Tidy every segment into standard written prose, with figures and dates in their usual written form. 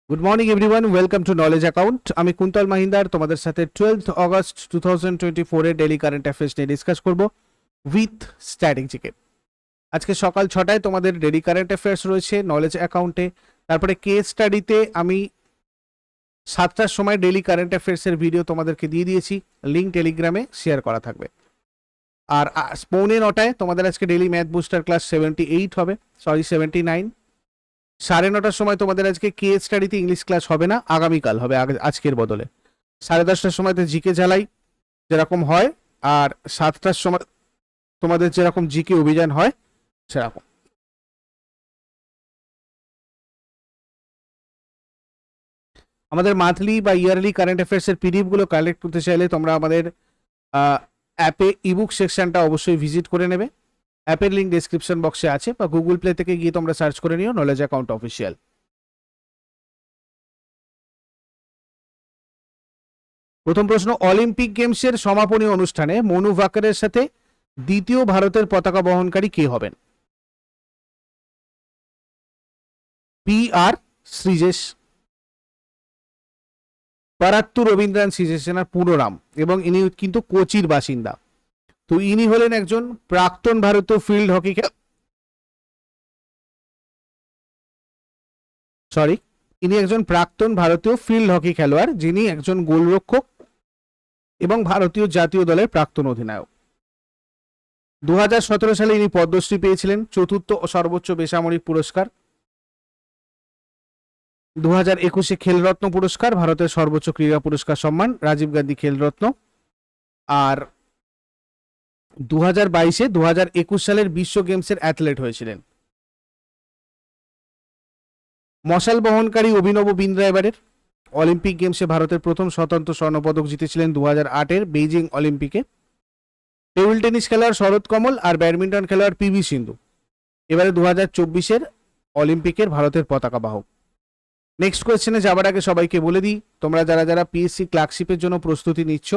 Good morning everyone, welcome to knowledge account. আমি কুন্তল মাহিন্দার তোমাদের সাথে 12th অগস্ট 2024 এর ডেইলি কারেন্ট অ্যাফেয়ার্স নিয়ে ডিসকাস করব উইথ স্ট্র্যাটেজিকে। আজকে সকাল 6টায় তোমাদের ডেইলি কারেন্ট অ্যাফেয়ার্স রয়েছে নলেজ অ্যাকাউন্টে। তারপরে কেস স্টাডিতে আমি 7টার সময় ডেইলি কারেন্ট অ্যাফেয়ার্সের ভিডিও তোমাদেরকে দিয়ে দিয়েছি, লিঙ্ক টেলিগ্রামে শেয়ার করা থাকবে। আর 8:45 তোমাদের আজকে ডেইলি ম্যাথ বুস্টার ক্লাস 78 হবে, 79। 9:30টার সময় তোমাদের আজকে কেস স্টাডিতে ইংলিশ ক্লাস হবে না, আগামীকাল হবে, আজকের বদলে। 10:30টার সময়তে জিকে ঝালাই যেরকম হয়, আর 7টার সময় তোমাদের যেরকম জিকে অভিযান হয় সেরকম। আমাদের মান্থলি বা ইয়ারলি কারেন্ট অ্যাফেয়ার্সের পিডিএফ গুলো কালেক্ট করতে চাইলে তোমরা আমাদের অ্যাপে ইবুক সেকশনটা অবশ্যই ভিজিট করে নেবে। অ্যাপের লিঙ্ক ডেসক্রিপশন বক্সে আছে, বা গুগল প্লে থেকে গিয়ে তোমরা সার্চ করে নিও নলেজ অ্যাকাউন্ট অফিসিয়াল। প্রথম প্রশ্ন, অলিম্পিক গেমসের সমাপনী অনুষ্ঠানে মনু ভাকারের সাথে দ্বিতীয় ভারতের পতাকা বহনকারী কে হবেন? P R Sreejesh. পারাত্তু রবীন্দ্রনাথ শ্রীজেশ এনার পুরো নাম, এবং ইনি কিন্তু কোচির বাসিন্দা। তো ইনি হলেন একজন প্রাক্তন ভারতীয় ফিল্ড হকি ইনি একজন প্রাক্তন ভারতীয় ফিল্ড হকি খেলোয়াড়, যিনি একজন গোলরক্ষক এবং ভারতীয় জাতীয় দলের প্রাক্তন অধিনায়ক। 2017 সালে ইনি পদ্মশ্রী পেয়েছিলেন, চতুর্থ ও সর্বোচ্চ বেসামরিক পুরস্কার। 2021 খেলরত্ন পুরস্কার, ভারতের সর্বোচ্চ ক্রীড়া পুরস্কার সম্মান, রাজীব গান্ধী খেলরত্ন। আর 2021 সালের বিশ্ব গেমসের অ্যাথলেট হয়েছিলেন। মশাল বহনকারী অভিনব বিন্দ্রা এবারের অলিম্পিক গেমসে ভারতের প্রথম স্বতন্ত্র স্বর্ণপদক জিতেছিলেন 2008 বেইজিং অলিম্পিকে। টেবিল টেনিস খেলোয়াড় শরৎ কমল আর ব্যাডমিন্টন খেলোয়াড় পিভি সিন্ধু এবারে 2024 অলিম্পিকের ভারতের পতাকা বাহক। নেক্সট কোয়েশ্চেনে যাবার আগে সবাইকে বলে দিই, তোমরা যারা যারা পিএসসি ক্লার্কশিপের জন্য প্রস্তুতি নিচ্ছ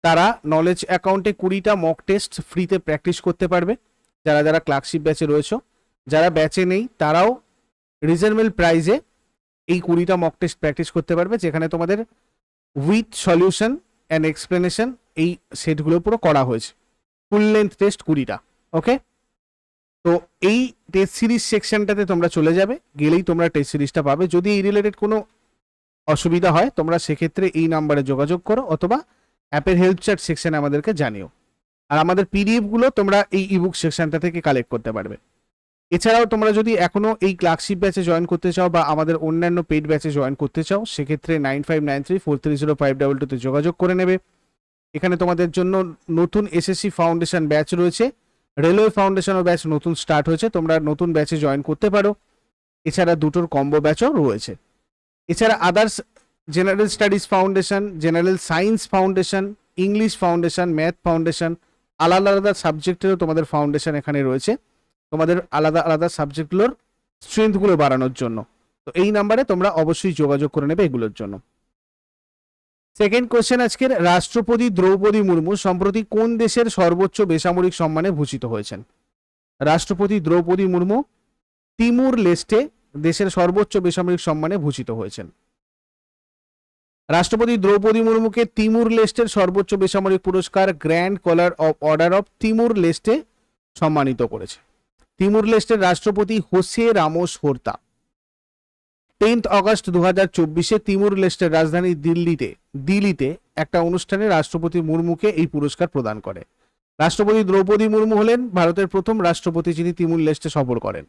তারা নলেজ অ্যাকাউন্টে 20টা মক টেস্ট ফ্রিতে প্র্যাকটিস করতে পারবে, যারা যারা ক্লার্কশিপ ব্যাচে রয়েছে। যারা ব্যাচে নেই তারাও রিজনেবল প্রাইজে এই 20টা মক টেস্ট প্র্যাকটিস করতে পারবে, যেখানে তোমাদের উইথ সলিউশন অ্যান্ড এক্সপ্লেনেশন এই সেটগুলো পুরো করা হয়েছে। Full length test 20টা। ওকে, তো এই টেস্ট সিরিজ সেকশনটাতে তোমরা চলে যাবে, গেলেই তোমরা টেস্ট সিরিজটা পাবে। যদি এই রিলেটেড কোনো অসুবিধা হয় তোমরা সেক্ষেত্রে এই নাম্বারে যোগাযোগ করো, অথবা অ্যাপের হেল্প চ্যাট সেকশনে আমাদেরকে জানিও। আর আমাদের পিডিএফ গুলো তোমরা এই ইবুক সেকশনটা থেকে কালেক্ট করতে পারবে। এছাড়াও তোমরা যদি এখনো এই ক্লার্কশিপ ব্যাচে জয়েন করতে চাও বা আমাদের অন্যান্য পেইড ব্যাচে জয়েন করতে চাও, সেক্ষেত্রে 9593430522 যোগাযোগ করে নেবে। এখানে তোমাদের জন্য নতুন এসএসসি ফাউন্ডেশন ব্যাচ রয়েছে, রেলওয়ে ফাউন্ডেশনও ব্যাচ নতুন স্টার্ট হয়েছে, তোমরা নতুন ব্যাচে জয়েন করতে পারো। এছাড়া দুটোর কম্বো ব্যাচও রয়েছে। এছাড়া others general studies foundation, general science foundation, English foundation, math foundation, আলাদা আলাদা সাবজেক্টেরও তোমাদের ফাউন্ডেশন এখানে রয়েছে, তোমাদের আলাদা আলাদা সাবজেক্টগুলোর স্ট্রেংথগুলো বাড়ানোর জন্য। তো এই নাম্বারে তোমরা অবশ্যই যোগাযোগ করে নেবে এগুলোর জন্য। সেকেন্ড কোশ্চেন আজকের, রাষ্ট্রপতি দ্রৌপদী মুর্মু সম্প্রতি কোন দেশের সর্বোচ্চ বেসামরিক সম্মানে ভূষিত হয়েছেন? রাষ্ট্রপতি দ্রৌপদী মুর্মু তিমুর লেস্টে দেশের সর্বোচ্চ বেসামরিক সম্মানে ভূষিত হয়েছেন। রাষ্ট্রপতি দ্রৌপদী মুর্মুকে তিমুর লেস্টের সর্বোচ্চ বেসামরিক পুরস্কার grand collar of order of Timor Leste সম্মানিত করেছে। তিমুর লেস্টের রাষ্ট্রপতি Jose Ramos Horta 10 August 2024 Timor লেস্টের রাজধানী দিল্লিতে একটা অনুষ্ঠানে রাষ্ট্রপতি মুর্মুকে এই পুরস্কার প্রদান করে। রাষ্ট্রপতি দ্রৌপদী মুর্মু হলেন ভারতের প্রথম রাষ্ট্রপতি যিনি তিমুর লেস্টে সফর করেন।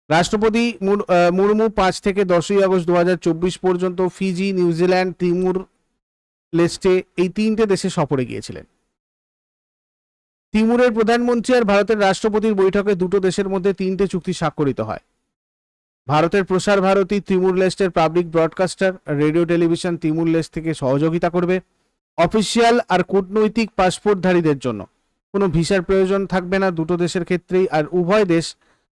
রাষ্ট্রপতি মুর্মু 5 থেকে 10 আগস্ট 2024 পর্যন্ত ফিজি, নিউজিল্যান্ড, তিমুর লেস্টে এই 3টে দেশে সফরে গিয়েছিলেন। তিমুরের প্রধানমন্ত্রী আর ভারতের রাষ্ট্রপতির বৈঠকে দুটো দেশের মধ্যে 3টে চুক্তি স্বাক্ষরিত হয়। ভারতের প্রসার ভারতী তিমুর লেস্টের public broadcaster, radio television Timor Leste থেকে সহযোগিতা করবে। অফিসিয়াল আর কূটনৈতিক পাসপোর্টধারীদের জন্য কোনো ভিসার প্রয়োজন থাকবে না দুটো দেশের ক্ষেত্রেই, আর উভয় দেশ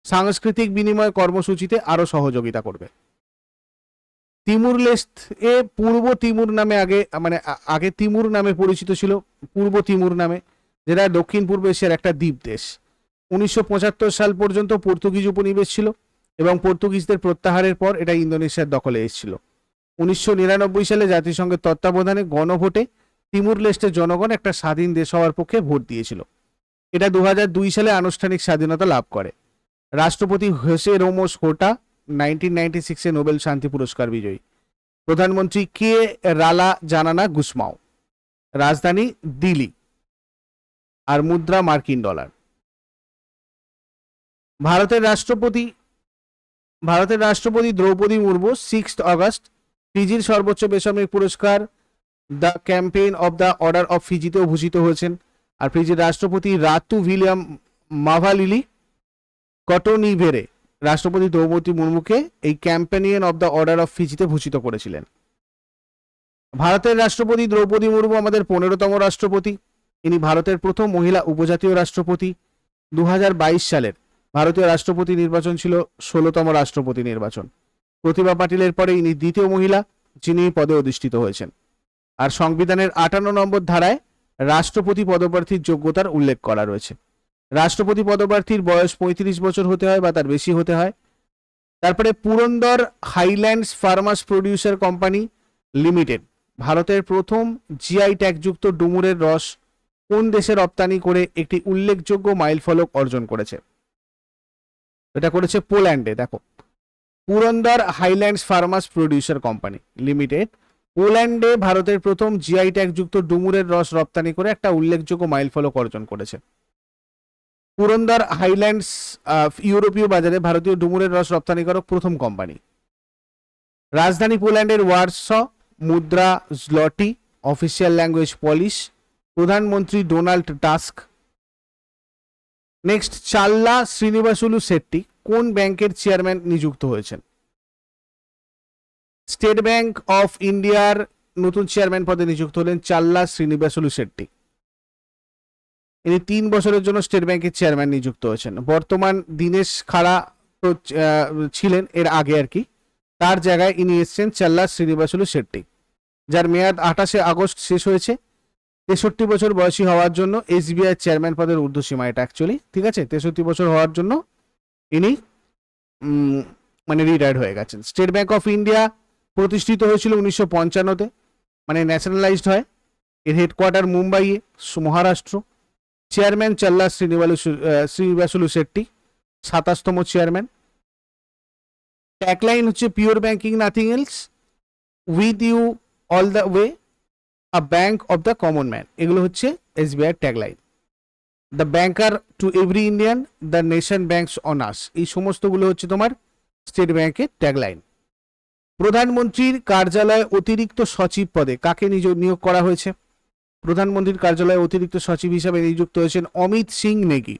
সাংস্কৃতিক বিনিময় কর্মসূচিতে আরো সহযোগিতা করবে। তিমুর লেস্ট এ পূর্ব তিমুর নামে আগে তিমুর নামে পরিচিত ছিল, পূর্ব তিমুর নামে, যেটা দক্ষিণ পূর্ব এশিয়ার একটা দ্বীপ দেশ। 1975 সাল পর্যন্ত পর্তুগিজ উপনিবেশ ছিল এবং পর্তুগিজদের প্রত্যাহারের পর এটা ইন্দোনেশিয়ার দখলে এসেছিল। 1999 সালে জাতিসংঘের তত্ত্বাবধানে গণভোটে তিমুর লেস্টের জনগণ একটা স্বাধীন দেশ হওয়ার পক্ষে ভোট দিয়েছিল। এটা 2002 সালে আনুষ্ঠানিক স্বাধীনতা লাভ করে। রাষ্ট্রপতি হোসে রোমোস হোটা 1996 নোবেল শান্তি পুরস্কার বিজয়ী। প্রধানমন্ত্রী কে রালা জানানা গুসমাও। রাজধানী দিল্লি। আর মুদ্রা মার্কিন ডলার। ভারতের রাষ্ট্রপতি দ্রৌপদী মুর্মু 6 আগস্ট ফিজির সর্বোচ্চ বেসামরিক পুরস্কার the campaign of the order of ফিজিতেও ভূষিত হয়েছেন। আর ফিজির রাষ্ট্রপতি রাতু উইলিয়াম মাভালিলি কটোনিভেরে রাষ্ট্রপতি দ্রৌপদী মুর্মুকে এই campaign of the order of ফিজিতে ভূষিত করেছিলেন। ভারতের রাষ্ট্রপতি দ্রৌপদী মুর্মু আমাদের 15তম রাষ্ট্রপতি। ইনি ভারতের প্রথম মহিলা উপজাতীয় রাষ্ট্রপতি। 2022 সালের ভারতীয় রাষ্ট্রপতি নির্বাচন ছিল 16তম রাষ্ট্রপতি নির্বাচন। প্রতিভা পাটিলের পরে ইনি দ্বিতীয় মহিলা যিনি এই পদে অধিষ্ঠিত হয়েছেন। আর সংবিধানের 58 নম্বর ধারায় রাষ্ট্রপতি পদপ্রার্থীর যোগ্যতার উল্লেখ করা রয়েছে। রাষ্ট্রপতি পদপ্রার্থীর বয়স 35 বছর হতে হয় বা তার বেশি হতে হয়। তারপরে Purandara highlands farmers producer company limited ভারতের প্রথম জিআই ট্যাগযুক্ত ডুমুরের রস কোন দেশে রপ্তানি করে একটি উল্লেখযোগ্য মাইলফলক অর্জন করেছে? এটা করেছে পোল্যান্ডে। দেখো, Purandar highlands farmers producer company limited পোল্যান্ডে ভারতের প্রথম জিআই ট্যাগযুক্ত ডুমুরের রস রপ্তানি করে একটা উল্লেখযোগ্য মাইলফলক অর্জন করেছে। পুরন্দর হাইল্যান্ডস ইউরোপীয় বাজারে ভারতীয় ডুমুরের রস রপ্তানিকারক প্রথম কোম্পানি। রাজধানী পোল্যান্ডের ওয়ার্স। মুদ্রা জলটি। Official language polish. প্রধানমন্ত্রী ডোনাল্ড টাস্ক। নেক্সট, চাল্লা শ্রীনিবাসুলু শেট্টি কোন ব্যাংকের চেয়ারম্যান নিযুক্ত হয়েছেন? স্টেট ব্যাংক অফ ইন্ডিয়ার নতুন চেয়ারম্যান পদে নিযুক্ত হলেন চাল্লা শ্রীনিবাসুলু শেট্টি। ইনি 3 বছরের জন্য স্টেট ব্যাংকের চেয়ারম্যান নিযুক্ত হয়েছেন। বর্তমান দীনেশ খাড়া তো ছিলেন এর আগে আর কি, তার জায়গায় ইনি এসছেন চাল্লা শ্রীনিবাসুলু শেট্টি, যার মেয়াদ 28 আগস্ট শেষ হয়েছে। 63 বছর বয়সী হওয়ার জন্য এসবিআই চেয়ারম্যান পদের ঊর্ধ্বসীমা এটা অ্যাকচুয়ালি, ঠিক আছে। 63 বছর হওয়ার জন্য ইনি মানে রিটায়ার্ড হয়ে গেছেন। স্টেট ব্যাংক অফ ইন্ডিয়া প্রতিষ্ঠিত হয়েছিল 1955-তে, মানে ন্যাশনালাইজড হয়। এর হেডকোয়ার্টার মুম্বাইয়ে, মহারাষ্ট্র। চেয়ারম্যান চাল্লা শ্রীনিবাসুলু শেট্টি, 27তম চেয়ারম্যান। ট্যাগলাইন হচ্ছে pure banking nothing else, with you all the way, a bank of the common man. এগুলো হচ্ছে SBI tagline. The banker to every Indian, the nation banks on us, এই সমস্তগুলো হচ্ছে তোমার state ব্যাংকের tagline. প্রধানমন্ত্রীর কার্যালয়ে অতিরিক্ত সচিব পদে কাকে নিয়োগ করা হয়েছে? প্রধানমন্ত্রীর কার্যালয়ে অতিরিক্ত সচিব হিসাবে নিযুক্ত হয়েছেন অমিত সিং নেগি।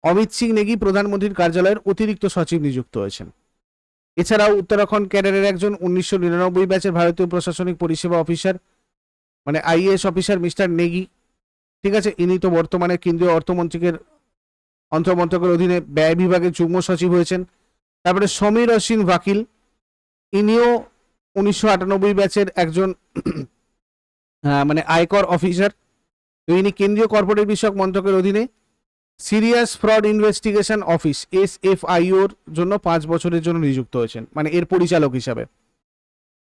অমিত সিং নেগি প্রধানমন্ত্রীর কার্যালয়ের অতিরিক্ত সচিব নিযুক্ত হয়েছেন। এছাড়াও উত্তরাখণ্ড ক্যাডারের একজন 1999 ব্যাচের ভারতীয় প্রশাসনিক পরিষেবা অফিসার, মানে আইএএস অফিসার মিস্টার নেগি, ঠিক আছে। ইনি তো বর্তমানে কেন্দ্রীয় অর্থমন্ত্রকের অধীনে ব্যয় বিভাগের যুগ্ম সচিব হয়েছেন। তারপরে সমীর অসিন ওয়াকিল, ইনিও 1998 ব্যাচের একজন মানে আয়কর অফিসার। ইনি কেন্দ্রীয় কর্পোরেট বিষয়ক মন্ত্রকের অধীনে সিরিয়াস ফ্রড ইনভেস্টিগেশন অফিস SFIOর জন্য 5 বছরের জন্য নিযুক্ত হয়েছেন, মানে এর পরিচালক হিসাবে।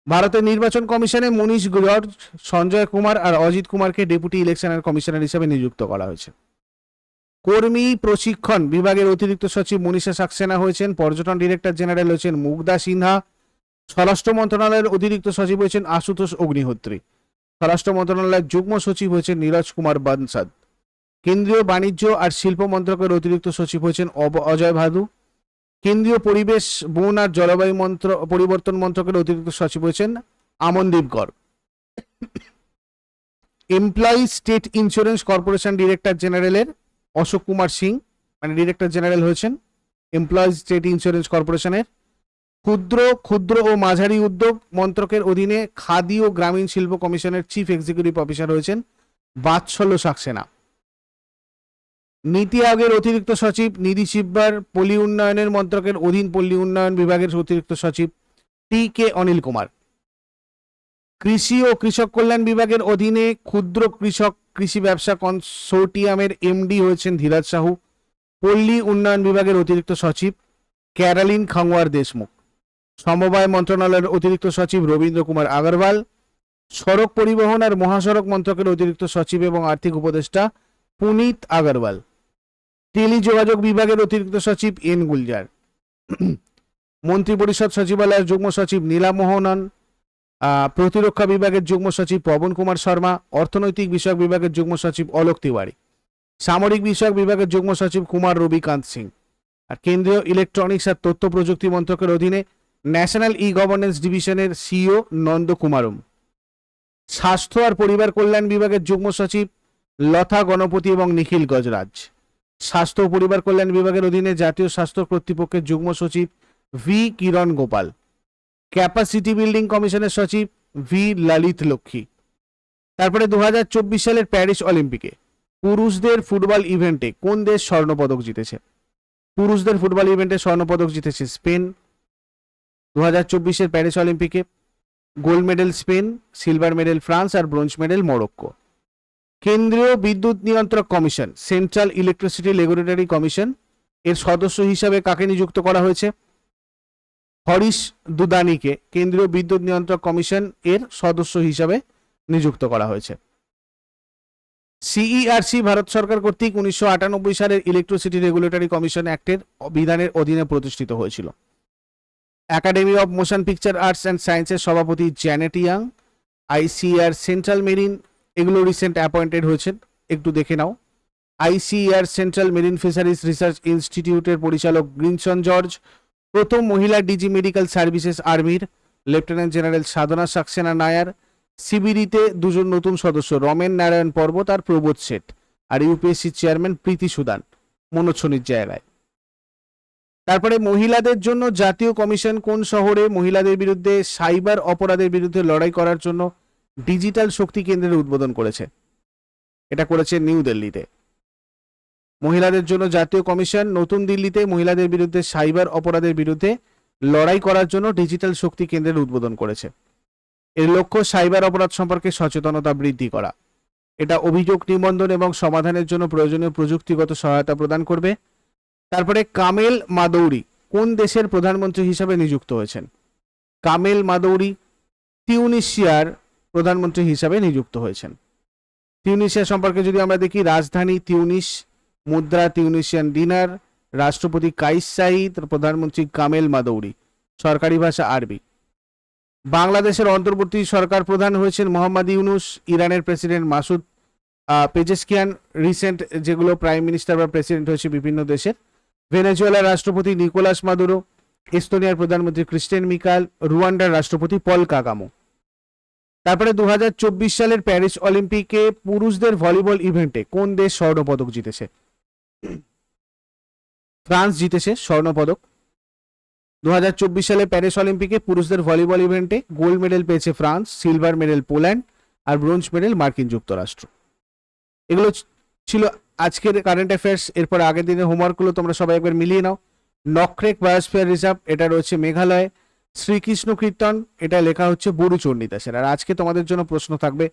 ভারতের নির্বাচন কমিশনে মনীষ গর্গ, সঞ্জয় কুমার আর অজিত কুমারকে ডেপুটি ইলেকশনের কমিশনার হিসাবে নিযুক্ত করা হয়েছে। কর্মী প্রশিক্ষণ বিভাগের অতিরিক্ত সচিব মনীষা সাক্সেনা হয়েছেন। পর্যটন ডিরেক্টর জেনারেল হয়েছেন মুগ্ধা সিনহা। স্বরাষ্ট্র মন্ত্রণালয়ের অতিরিক্ত সচিব হয়েছেন আশুতোষ অগ্নিহোত্রী। স্বরাষ্ট্র মন্ত্রণালয়ের যুগ্ম সচিব হয়েছেন নীরজ কুমার বানসাদ। কেন্দ্রীয় বাণিজ্য আর শিল্প মন্ত্রকের অতিরিক্ত সচিব হয়েছেন অজয় ভাদু। কেন্দ্রীয় পরিবেশ, বন আর জলবায়ু পরিবর্তন মন্ত্রকের অতিরিক্ত সচিব হয়েছেন Amandeep Garg. Employee state insurance corporation director জেনারেলের অশোক কুমার সিং, মানে ডিরেক্টর জেনারেল হয়েছেন এমপ্লয়ি স্টেট ইন্স্যুরেন্স কর্পোরেশনের। ক্ষুদ্র ও মাঝারি উদ্যোগ মন্ত্রকের অধীনে খাদি ও গ্রামীণ শিল্প কমিশনের চিফ এক্সিকিউটিভ অফিসার হয়েছেন বাৎসল্য সাক্সেনা। নীতি আয়োগের অতিরিক্ত সচিব নিধি শিববার। পল্লী উন্নয়নের মন্ত্রকের অধীন পল্লী উন্নয়ন বিভাগের অতিরিক্ত সচিব TK অনিল কুমার। কৃষি ও কৃষক কল্যাণ বিভাগের অধীনে ক্ষুদ্র কৃষক কৃষি ব্যবসা কনসোর্টিয়ামের MD হয়েছেন ধীরাজ সাহু। পল্লী উন্নয়ন বিভাগের অতিরিক্ত সচিব ক্যারালিন খাঙ্গওয়ার দেশমুখ। সমবায় মন্ত্রণালয়ের অতিরিক্ত সচিব রবীন্দ্র কুমার আগরওয়াল। সড়ক পরিবহন আর মহাসড়ক মন্ত্রকের অতিরিক্ত সচিব এবং আর্থিক উপদেষ্টা পুনিত আগরওয়াল। টেলিযোগাযোগ বিভাগের অতিরিক্ত সচিব এন গুলজার। মন্ত্রিপরিষদ সচিবালয়ের যুগ্ম সচিব নীলা মোহনন। প্রতিরক্ষা বিভাগের যুগ্ম সচিব পবন কুমার শর্মা। অর্থনৈতিক বিষয়ক বিভাগের যুগ্ম সচিব অলোক তিওয়ারি। সামরিক বিষয়ক বিভাগের যুগ্ম সচিব কুমার রবিকান্ত সিং। আর কেন্দ্রীয় ইলেকট্রনিক্স আর তথ্য প্রযুক্তি মন্ত্রকের অধীনে ন্যাশনাল ই গভর্নেন্স ডিভিশনের সিইও নন্দ কুমারম। স্বাস্থ্য আর পরিবার কল্যাণ বিভাগের যুগ্ম সচিব লতা গণপতি এবং নিখিল গজরাজ। স্বাস্থ্য ও পরিবার কল্যাণ বিভাগের অধীনে জাতীয় স্বাস্থ্য কর্তৃপক্ষের যুগ্ম সচিব ভি কিরণ গোপাল। ক্যাপাসিটি বিল্ডিং কমিশনের সচিব ভি ললিত লক্ষ্মী। তারপরে 2024 সালের প্যারিস অলিম্পিকে পুরুষদের ফুটবল ইভেন্টে কোন দেশ স্বর্ণপদক জিতেছে? পুরুষদের ফুটবল ইভেন্টে স্বর্ণপদক জিতেছে স্পেন। 2024-এর প্যারিস অলিম্পিকে gold medal Spain, silver medal France আর ব্রোঞ্জ মেডেল মরক্কো। কেন্দ্রীয় বিদ্যুৎ নিয়ন্ত্রক কমিশন, সেন্ট্রাল ইলেকট্রিসিটি রেগুলেটরি কমিশন, এর সদস্য হিসাবে কাকে নিযুক্ত করা হয়েছে? হরিশ দুদানিকে কেন্দ্রীয় বিদ্যুৎ নিয়ন্ত্রক কমিশন এর সদস্য হিসাবে নিযুক্ত করা হয়েছে। সিইআরসি ভারত সরকার কর্তৃক 1998 সালের ইলেকট্রিসিটি রেগুলেটরি কমিশন অ্যাক্টের বিধানের অধীনে প্রতিষ্ঠিত হয়েছিল। Academy of motion picture arts and সায়েন্সের সভাপতি Janet Young. ICR central marine, এগুলো রিসেন্ট অ্যাপয়েন্টেড হয়েছেন, একটু দেখে নাও। ICR central marine fisheries research ইনস্টিটিউটের পরিচালক গ্রিনসন জর্জ। প্রথম মহিলা ডিজি মেডিকেল সার্ভিসেস আর্মির লেফটেন্যান্ট জেনারেল সাধনা সাক্সেনা নায়ার। সিবিডিতে দুজন নতুন সদস্য, রমেন নারায়ণ পর্বত আর প্রবোধ শেঠ। আর ইউপিএসসি চেয়ারম্যান প্রীতি সুদান মনোচ্ছনির জায়গায়। তারপরে মহিলাদের জন্য জাতীয় কমিশন কোন শহরে মহিলাদের বিরুদ্ধে সাইবার অপরাধের বিরুদ্ধে লড়াই করার জন্য ডিজিটাল শক্তি কেন্দ্রের উদ্বোধন করেছে? এটা করেছে নিউ দিল্লিতে। মহিলাদের জন্য জাতীয় কমিশন নতুন দিল্লিতে মহিলাদের বিরুদ্ধে সাইবার অপরাধের বিরুদ্ধে লড়াই করার জন্য ডিজিটাল শক্তি কেন্দ্রের উদ্বোধন করেছে। এর লক্ষ্য সাইবার অপরাধ সম্পর্কে সচেতনতা বৃদ্ধি করা। এটা অভিযোগ নিবন্ধন এবং সমাধানের জন্য প্রয়োজনীয় প্রযুক্তিগত সহায়তা প্রদান করবে। তারপরে কামেল মাদৌরি কোন দেশের প্রধানমন্ত্রী হিসাবে নিযুক্ত হয়েছেন? কামেল মাদৌরি তিউনিসিয়ার প্রধানমন্ত্রী হিসাবে নিযুক্ত হয়েছেন। তিউনিসিয়া সম্পর্কে যদি আমরা দেখি, রাজধানী তিউনিস, মুদ্রা তিউনিসিয়ান ডিনার, রাষ্ট্রপতি কাইস সাইদ, প্রধানমন্ত্রী কামেল মাদৌরি, সরকারি ভাষা আরবি। বাংলাদেশের অন্তর্বর্তী সরকার প্রধান হয়েছেন মোহাম্মদ ইউনুস। ইরানের প্রেসিডেন্ট মাসুদ পেজেশকিয়ান রিসেন্ট যেগুলো প্রাইম মিনিস্টার বা প্রেসিডেন্ট হয়েছে বিভিন্ন দেশের। ভেনেজুয়েলার রাষ্ট্রপতি নিকোলাস মাদুরো। এস্তোনিয়ার প্রধানমন্ত্রী ক্রিস্টেন মিকাল। রুয়ান্ডার রাষ্ট্রপতি পল কাগামো। তারপরে 2024 সালের প্যারিস অলিম্পিকে পুরুষদের ভলিবল ইভেন্টে কোন দেশ স্বর্ণপদক জিতেছে? ফ্রান্স জিতেছে স্বর্ণপদক। 2024 সালে প্যারিস অলিম্পিকে পুরুষদের ভলিবল ইভেন্টে গোল্ড মেডেল পেয়েছে ফ্রান্স, সিলভার মেডেল পোল্যান্ড আর ব্রোঞ্জ মেডেল মার্কিন যুক্তরাষ্ট্র। এগুলো ছিল আজকের কারেন্ট অ্যাফেয়ার্স। এরপর আগের দিনের হোমওয়ার্কগুলো তোমরা সবাই একবার মিলিয়ে নাও। নকরেক বায়োস্ফিয়ার রিজার্ভ, এটা রয়েছে মেঘালয়। শ্রীকৃষ্ণ কীর্তন, এটা লেখা হচ্ছে বুড়ুচণ্ডী দাসের। আর আজকে তোমাদের জন্য প্রশ্ন থাকবে,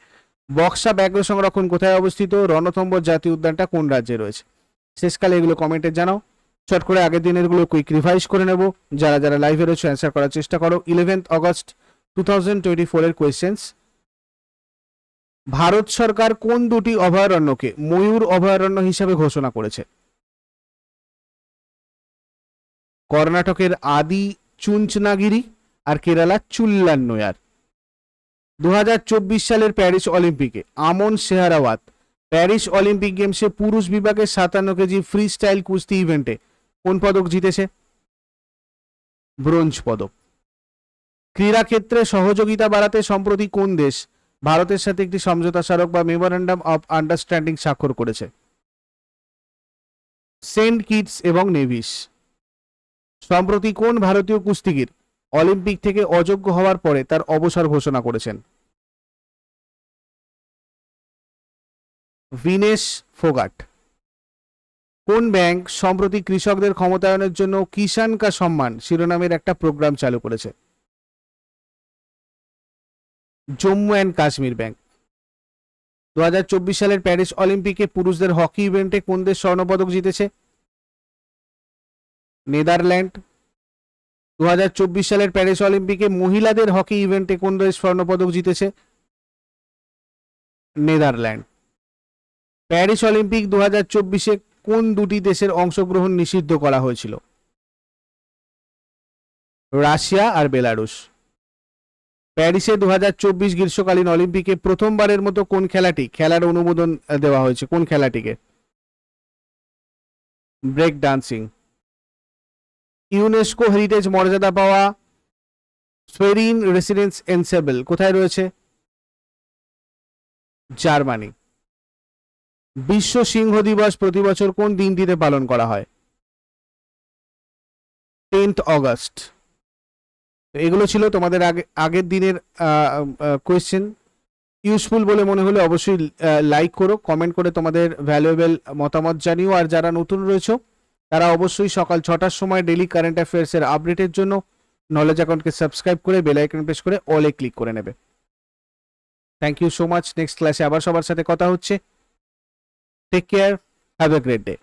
বক্সা ব্যাঘ্র সংরক্ষণ কোথায় অবস্থিত? রণথম্বর জাতীয় উদ্যানটা কোন রাজ্যে রয়েছে? শেষকালে এগুলো কমেন্টে জানাও। চট করে আগের দিনের গুলো কুইক রিভাইজ করে নেব। যারা যারা লাইভে রয়েছে অ্যান্সার করার চেষ্টা করো। 11 অগস্ট 2024 এর কোয়েশ্চেন্স। ভারত সরকার কোন দুটি অভয়ারণ্যকে ময়ূর অভয়ারণ্য হিসাবে ঘোষণা করেছে? কর্ণাটকের আদি চুঞ্চনাগিরি আর কেরালা চুল্লান্নয়ার। 2024 সালের প্যারিস অলিম্পিকে আমন শেহরাওয়াত প্যারিস অলিম্পিক গেমসে পুরুষ বিভাগে 57 কেজি ফ্রি স্টাইল কুস্তি ইভেন্টে কোন পদক জিতেছে? ব্রোঞ্জ পদক। ক্রীড়া ক্ষেত্রে সহযোগিতা বাড়াতে সম্প্রতি কোন দেশ ভারতের সাথে একটি সমঝোতা স্মারক বা মেমোরেন্ডাম অফ আন্ডারস্ট্যান্ডিং স্বাক্ষর করেছে? সেন্ট কিটস এবং নেভিস। সম্প্রতি কোন ভারতীয় কুস্তিগির অলিম্পিক থেকে অযোগ্য হওয়ার পরে তার অবসর ঘোষণা করেছেন? ভিনেশ ফোগাট। কোন ব্যাংক সম্প্রতি কৃষকদের ক্ষমতায়নের জন্য কিষাণ কা সম্মান শিরোনামের একটা প্রোগ্রাম চালু করেছে? Jammu and Kashmir bank. 2024 সালের প্যারিস অলিম্পিকে পুরুষদের হকি ইভেন্টে কোন দেশ স্বর্ণপদক জিতেছে? নেদারল্যান্ড। 2024 সালের প্যারিস অলিম্পিকে মহিলাদের হকি ইভেন্টে কোন দেশ স্বর্ণপদক জিতেছে? নেদারল্যান্ড। প্যারিস অলিম্পিক 2024-এ কোন দুটি দেশের অংশগ্রহণ নিষিদ্ধ করা হয়েছিল? রাশিয়া আর বেলারুশ। প্যারিসে 2024 গ্রীষ্মকালীন অলিম্পিকে প্রথমবারের মতো কোন খেলাটি খেলার অনুমোদন দেওয়া হয়েছে? কোন খেলাটিকে? Break dancing. ইউনেস্কো হেরিটেজ মর্যাদা পাওয়া সোয়েরিন রেসিডেন্স এনসেবল কোথায় রয়েছে? জার্মানি। বিশ্ব সিংহ দিবস প্রতি বছর কোন দিনটিতে পালন করা হয়? 10th August. এগুলো ছিল তোমাদের আগের দিনের কোয়েশ্চেন। ইউজফুল বলে মনে হলে অবশ্যই লাইক করো, কমেন্ট করে তোমাদের ভ্যালুয়েবল মতামত জানিও। আর যারা নতুন রয়েছে তারা অবশ্যই সকাল 6টার সময় ডেইলি কারেন্ট অ্যাফেয়ার্সের আপডেটের জন্য নলেজ অ্যাকাউন্টকে সাবস্ক্রাইব করে বেল আইকন প্রেস করে অলে ক্লিক করে নেবে। Thank you so much. Next ক্লাসে আবার সবার সাথে কথা হচ্ছে। Take care, have a great day.